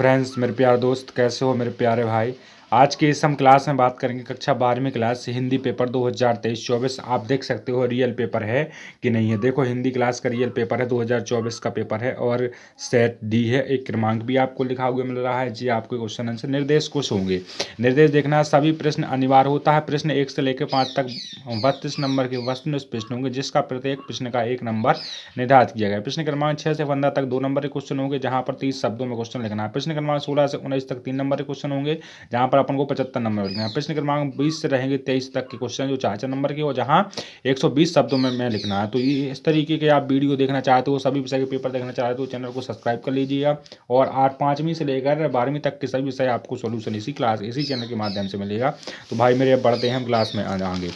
Friends, मेरे प्यारे दोस्त, कैसे हो मेरे प्यारे भाई। आज के इस हम क्लास में बात करेंगे कक्षा 12वीं क्लास हिंदी पेपर 2023-24। आप देख सकते हो रियल पेपर है कि नहीं है। देखो, हिंदी क्लास का रियल पेपर है, 2024 का पेपर है और सेट डी है। एक क्रमांक भी आपको लिखा हुआ मिल रहा है जी। आपके क्वेश्चन आंसर निर्देश कुछ होंगे। निर्देश देखना, सभी प्रश्न अनिवार्य होता है। प्रश्न 1 से लेकर 5 तक 32 नंबर के वस्तुनिष्ठ प्रश्न होंगे, जिसका प्रत्येक प्रश्न का 1 नंबर निर्धारित किया गया है। प्रश्न क्रमांक 6 से 15 तक 2 नंबर के क्वेश्चन होंगे, जहां पर 30 शब्दों में क्वेश्चन लिखना है। प्रश्न क्रमांक 16 से 19 तक 3 नंबर के क्वेश्चन होंगे, जहां पर अपन को 75 नंबर लिखना है। प्रश्न क्रमांक 20 से रहेंगे 23 तक के क्वेश्चन, जो 4 नंबर के, और जहां 120 शब्दों में लिखना है। तो ये इस तरीके के आप वीडियो देखना चाहते हो, सभी विषय के पेपर देखना चाहते हो, चैनल को सब्सक्राइब कर लीजिएगा। और 5वीं से लेकर 12वीं तक के सभी विषय आपको सोल्यूशन इसी चैनल के माध्यम से मिलेगा। तो भाई मेरे अब बढ़ते हैं हम क्लास में आगे।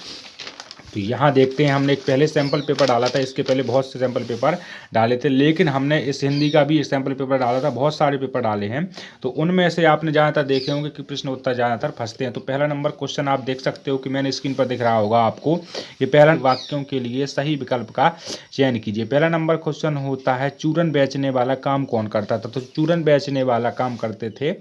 तो यहाँ देखते हैं, हमने एक पहले सैम्पल पेपर डाला था। इसके पहले बहुत से सैम्पल पेपर डाले थे, लेकिन हमने इस हिंदी का भी एक सैम्पल पेपर डाला था। बहुत सारे पेपर डाले हैं, तो उनमें से आपने ज़्यादातर देखे होंगे कि प्रश्न उत्तर ज़्यादातर फंसते हैं। तो पहला नंबर क्वेश्चन आप देख सकते हो कि मैंने स्क्रीन पर दिख रहा होगा आपको। ये पहला वाक्यों के लिए सही विकल्प का चयन कीजिए। पहला नंबर क्वेश्चन होता है, चूरन बेचने वाला काम कौन करता था। तो चूरन बेचने वाला काम करते थे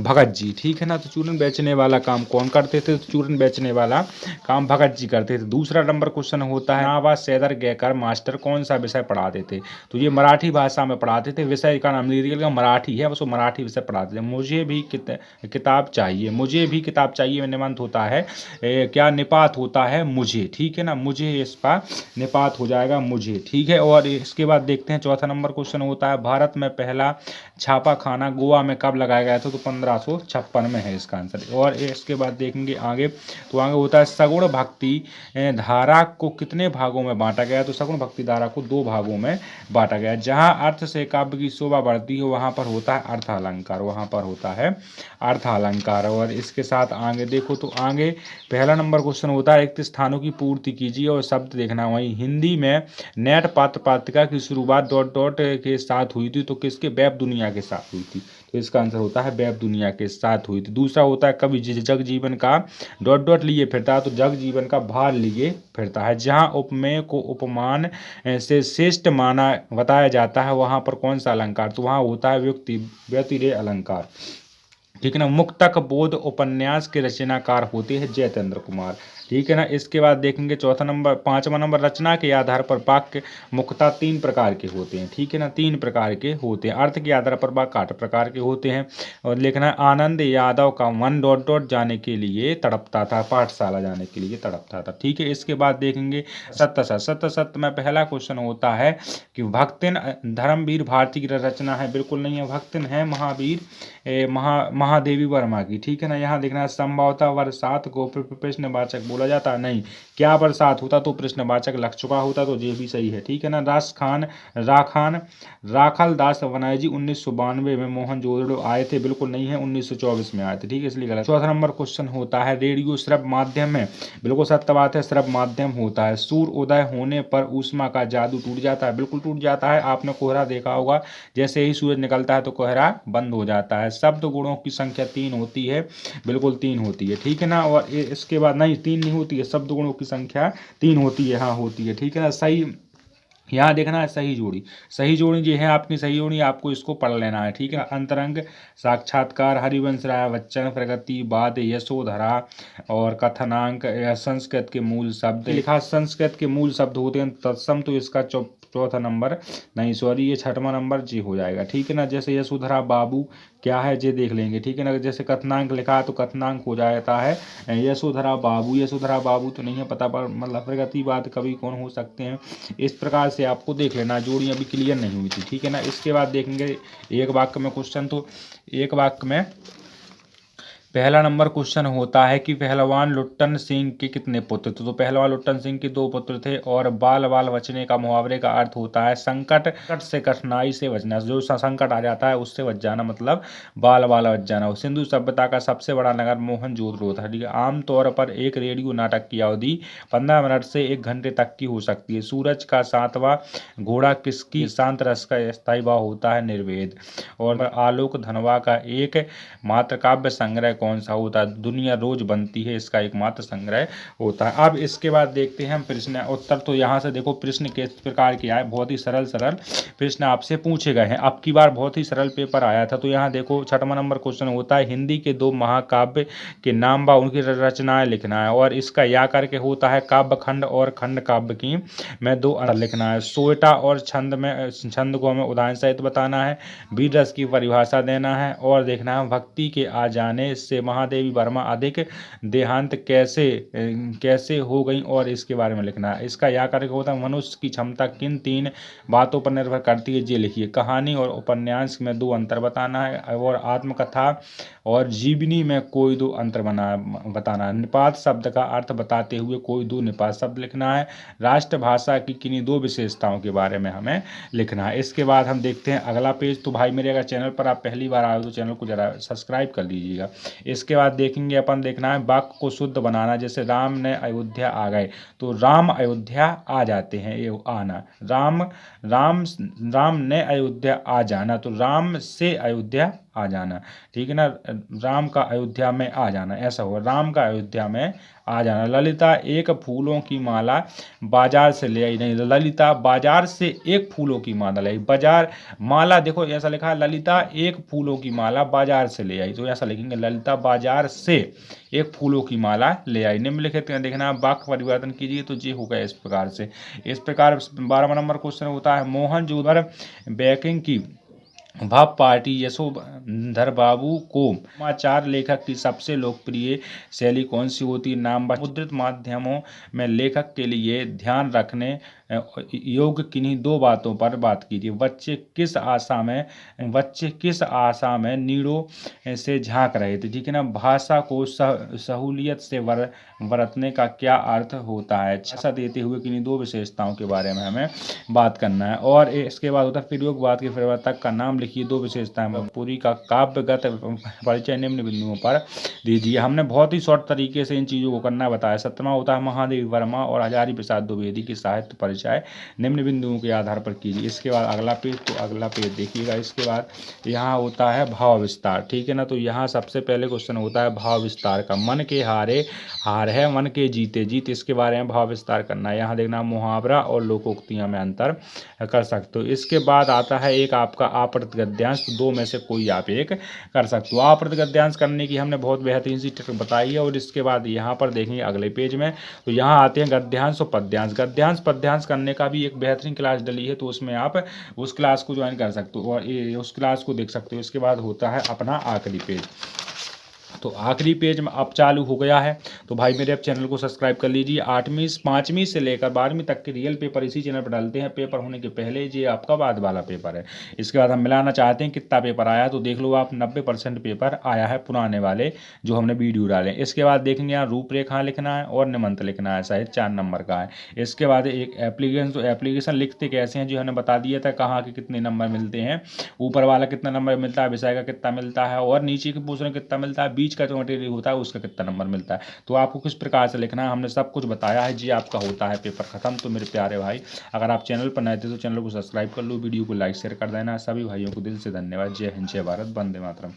भगत जी, ठीक है ना। तो चूरन बेचने वाला काम कौन करते थे। तो चूरन बेचने वाला काम भगत जी करते थे। दूसरा नंबर क्वेश्चन होता है, नावा सैदर गैकर मास्टर कौन सा विषय पढ़ाते थे। तो ये मराठी भाषा में पढ़ाते थे। विषय का नाम लीजिएगा, मराठी है, बस वो मराठी विषय पढ़ाते थे। मुझे भी किताब चाहिए, मुझे भी किताब चाहिए में निबंध होता है क्या, निपात होता है मुझे, ठीक है ना। मुझे, इस पर निपात हो जाएगा मुझे, ठीक है। और इसके बाद देखते हैं, चौथा नंबर क्वेश्चन होता है, भारत में पहला छापा खाना गोवा में कब लगाया गया था। तो 1556 में है इसका आंसर। और इसके बाद देखेंगे आगे, तो आगे होता है, सगुण भक्ति धारा को कितने भागों में बांटा गया। तो सगुण भक्ति धारा को 2 भागों में बांटा गया। जहां अर्थ से काव्य की शोभा बढ़ती है, वहां पर होता है अर्थ अलंकार, वहां पर होता है अर्थ अलंकार। और इसके साथ आगे देखो, तो आगे पहला नंबर क्वेश्चन होता है, रिक्त स्थानों की पूर्ति कीजिए और शब्द देखना। वहीं हिंदी में नेट पात्र पात्रिका की शुरुआत डॉट डॉट के साथ हुई थी, तो किसके, वेब दुनिया के साथ हुई थी। तो इसका आंसर होता है वेब दुनिया के साथ हुई थी। दूसरा होता है, कवि जग जीवन का डॉट डॉट लिए फिरता है। तो जग जीवन का भार लिए फिरता है। जहां उपमेय को उपमान से श्रेष्ठ माना बताया जाता है, वहां पर कौन सा अलंकार। तो वहां होता है व्यतिरेय अलंकार, ठीक है ना। मुक्तक बोध उपन्यास के रचनाकार होते हैं जयतेंद्र कुमार, ठीक है ना। इसके बाद देखेंगे पांचवा नंबर, रचना के आधार पर वाक्य मुख्यतः 3 प्रकार के होते हैं, ठीक है ना। 3 प्रकार के होते हैं। अर्थ के आधार पर वाक्य 8 प्रकार के होते हैं। और लिखना है, आनंद यादव का मन डॉट डॉट जाने के लिए तड़पता था, पाठशाला जाने के लिए तड़पता था, ठीक है। इसके बाद देखेंगे सत्य सत्य में पहला क्वेश्चन होता है कि भक्तिन धर्मवीर भारती की रचना है। बिल्कुल नहीं है, भक्तिन है महादेवी वर्मा की, ठीक है ना। यहाँ देखना है, संभवतः बरसात को प्रश्नवाचक बोला जाता है, नहीं। क्या बरसात होता तो प्रश्नवाचक लग चुका होता, तो ये भी सही है, ठीक है ना। राखल दास वनायजी 1992 में मोहनजोदड़ो आए थे। बिल्कुल नहीं है, 1924 में आए थे, ठीक है, इसलिए गलत। चौथा नंबर क्वेश्चन होता है, रेडियो श्रव्य माध्यम है। बिल्कुल सत्य बात है, श्रव्य माध्यम होता है। सूर्य उदय होने पर ऊष्मा का जादू टूट जाता है। बिल्कुल टूट जाता है। आपने कोहरा देखा होगा, जैसे ही सूरज निकलता है तो कोहरा बंद हो जाता है। शब्द गुणों की संख्या 3 होती है। बिल्कुल 3 होती है, ठीक है ना। और इसके बाद नहीं, 3 नहीं होती है, शब्द गुणों की संख्या 3 होती है, हाँ होती है, ठीक है ना। सही, यहाँ देखना है सही जोड़ी। सही जोड़ी जो है आपकी, सही जोड़ी आपको इसको पढ़ लेना है, ठीक है। अंतरंग, साक्षात्कार, हरिवंश राय बच्चन, प्रगतिवाद, यशोधरा और कथनांक, संस्कृत के मूल शब्द लिखा। संस्कृत के मूल शब्द होते हैं तत्सम, तो इसका चौथा नंबर नहीं, सॉरी, ये 6वां नंबर जी हो जाएगा, ठीक है ना। जैसे यशोधरा बाबू क्या है ये देख लेंगे, ठीक है ना। जैसे कथनांक लिखा है तो कथनांक हो जाता है यशोधरा बाबू। यशोधरा बाबू तो नहीं है पता, पर मतलब प्रगतिवाद कवि कौन हो सकते हैं, इस प्रकार से आपको देख लेना। जोड़ी अभी क्लियर नहीं हुई थी, ठीक है ना। इसके बाद देखेंगे एक वाक्य में क्वेश्चन। तो एक वाक्य में पहला नंबर क्वेश्चन होता है कि पहलवान लुट्टन सिंह के कितने पुत्र थे। तो पहलवान लुट्टन सिंह के 2 पुत्र थे। और बाल बाल बचने का मुहावरे का अर्थ होता है संकट से, कठिनाई से बचना। जो संकट आ जाता है उससे बच जाना, मतलब बाल बाल बच जाना। सिंधु सभ्यता का सबसे बड़ा नगर मोहनजोदड़ो था, ठीक है। आमतौर पर एक रेडियो नाटक की अवधि 15 मिनट से 1 घंटे तक की हो सकती है। सूरज का 7वां घोड़ा किसकी शांत रस का स्थायी भाव होता है, निर्वेद। और आलोक धनवा का एक मात्र काव्य संग्रह कौन सा होता है? दुनिया रोज बनती है, इसका एकमात्र संग्रह होता है। अब इसके बाद देखते हैं हम प्रश्न उत्तर। तो यहाँ से देखो प्रश्न किस प्रकार के आए, बहुत ही सरल सरल प्रश्न आपसे पूछे गए हैं। अब की बार बहुत ही सरल पेपर आया था। तो यहाँ देखो 6वां नंबर क्वेश्चन होता है हिंदी के 2 महाकाव्य के नाम व उनकी रचनाएं लिखना है, और इसका या करके होता है काव्य खंड और खंड काव्य की में 2 अंतर लिखना है। सोएटा और छंद को हमें उदाहरण सहित बताना है, वीर रस की परिभाषा देना है, और देखना है भक्ति के आ जाने से महादेवी वर्मा अधिक देहांत कैसे हो गई, और इसके बारे में लिखना है। इसका या करके होता है मनुष्य की क्षमता किन 3 बातों पर निर्भर करती है, ये लिखिए। कहानी और उपन्यास में 2 अंतर बताना है, और आत्मकथा और जीवनी में कोई 2 अंतर बताना है। निपात शब्द का अर्थ बताते हुए कोई 2 निपात शब्द लिखना है। राष्ट्रभाषा की किन्हीं 2 विशेषताओं के बारे में हमें लिखना है। इसके बाद हम देखते हैं अगला पेज। तो भाई मेरे अगर चैनल पर आप पहली बार आए हो तो चैनल को जरा सब्सक्राइब कर लीजिएगा। इसके बाद देखेंगे अपन, देखना है वाक्य को शुद्ध बनाना। जैसे राम ने अयोध्या आ गए, तो राम अयोध्या आ जाते हैं, ये आना। राम ने अयोध्या आ जाना, तो राम से अयोध्या आ जाना, ठीक है ना। राम का अयोध्या में आ जाना, ऐसा होगा, राम का अयोध्या में आ जाना। ललिता एक फूलों की माला बाजार से ले आई, नहीं, ललिता बाजार से एक फूलों की माला ले आई। बाजार माला देखो ऐसा लिखा है, ललिता एक फूलों की माला बाजार से ले आई, तो ऐसा लिखेंगे ललिता बाजार से एक फूलों की माला ले आई। निम्नलिखित में देखना वाक्य परिवर्तन कीजिए, तो ये होगा इस प्रकार से। इस प्रकार 12वां नंबर क्वेश्चन होता है मोहनजोदड़ो बैंकिंग की भाप पार्टी यशोधर बाबू को समाचार लेखक की सबसे लोकप्रिय शैली कौन सी होती है? नाम मुद्रित माध्यमों में लेखक के लिए ध्यान रखने योग्य किन्हीं 2 बातों पर बात कीजिए। बच्चे किस आशा में नीड़ों से झांक रहे थे, ठीक है ना। भाषा को सहूलियत से बरतने का क्या अर्थ होता है? ऐसा देते हुए किन्हीं 2 विशेषताओं के बारे में हमें बात करना है। और इसके बाद होता है प्रयोगवाद के प्रवर्तक का नाम लिखिए, 2 विशेषताएं पूरी का काव्यगत परिचय निम्न बिंदुओं पर दीजिए। हमने बहुत ही शॉर्ट तरीके से इन चीज़ों को करना बताया। 7वां होता है महादेवी वर्मा और हजारी प्रसाद द्विवेदी की साहित्य परिचय निम्न बिंदुओं के आधार पर कीजिए। इसके बाद अगला पेज, तो अगला पेज देखिएगा। इसके बाद यहाँ होता है भाव विस्तार, ठीक है ना। तो यहाँ सबसे पहले क्वेश्चन होता है भाव विस्तार का। मन के हारे हार है, मन के जीते जीत, इसके बारे में भाव विस्तार करना है। यहाँ देखना मुहावरा और लोकोक्तियाँ में अंतर कर सकते हो। इसके बाद आता है एक आपका आपृत गद्यांश, तो 2 में से कोई आप एक कर सकते हो। आपृत गद्यांश करने की हमने बहुत बेहतरीन सी ट्रिक बताई है। और इसके बाद यहाँ पर देखेंगे अगले पेज में, तो यहाँ आते हैं गद्यांश और पद्यांश। गद्यांश पद्यांश करने का भी एक बेहतरीन क्लास डली है, तो उसमें आप उस क्लास को ज्वाइन कर सकते हो और उस क्लास को देख सकते हो। इसके बाद होता है अपना आखिरी पेज। तो आखिरी पेज में अब चालू हो गया है, तो भाई मेरे अब चैनल को सब्सक्राइब कर लीजिए। 5वीं से लेकर 12वीं तक के रियल पेपर इसी चैनल पर डालते हैं। पेपर होने के पहले ये आपका बाद वाला पेपर है। इसके बाद हम मिलाना चाहते हैं कितना पेपर आया, तो देख लो आप 90% पेपर आया है पुराने वाले जो हमने वीडियो डाले। इसके बाद देखेंगे यहाँ रूपरेखा लिखना है और निमंत्र लिखना है, शायद 4 नंबर का है। इसके बाद एक एप्लीकेशन, तो एप्लीकेशन लिखते कैसे हैं जो हमने बता दिया था, कहाँ के कितने नंबर मिलते हैं, ऊपर वाला कितना नंबर मिलता है, विषय का कितना मिलता है, और नीचे के पूछ रहे कितना मिलता है, बीच का जो मटेरियल होता है उसका कितना नंबर मिलता है। तो आपको किस प्रकार से लिखना है हमने सब कुछ बताया है जी। आपका होता है पेपर खत्म। तो मेरे प्यारे भाई, अगर आप चैनल पर नए थे तो चैनल को सब्सक्राइब कर लो, वीडियो को लाइक शेयर कर देना। सभी भाइयों को दिल से धन्यवाद। जय हिंद, जय भारत, वंदे मातरम।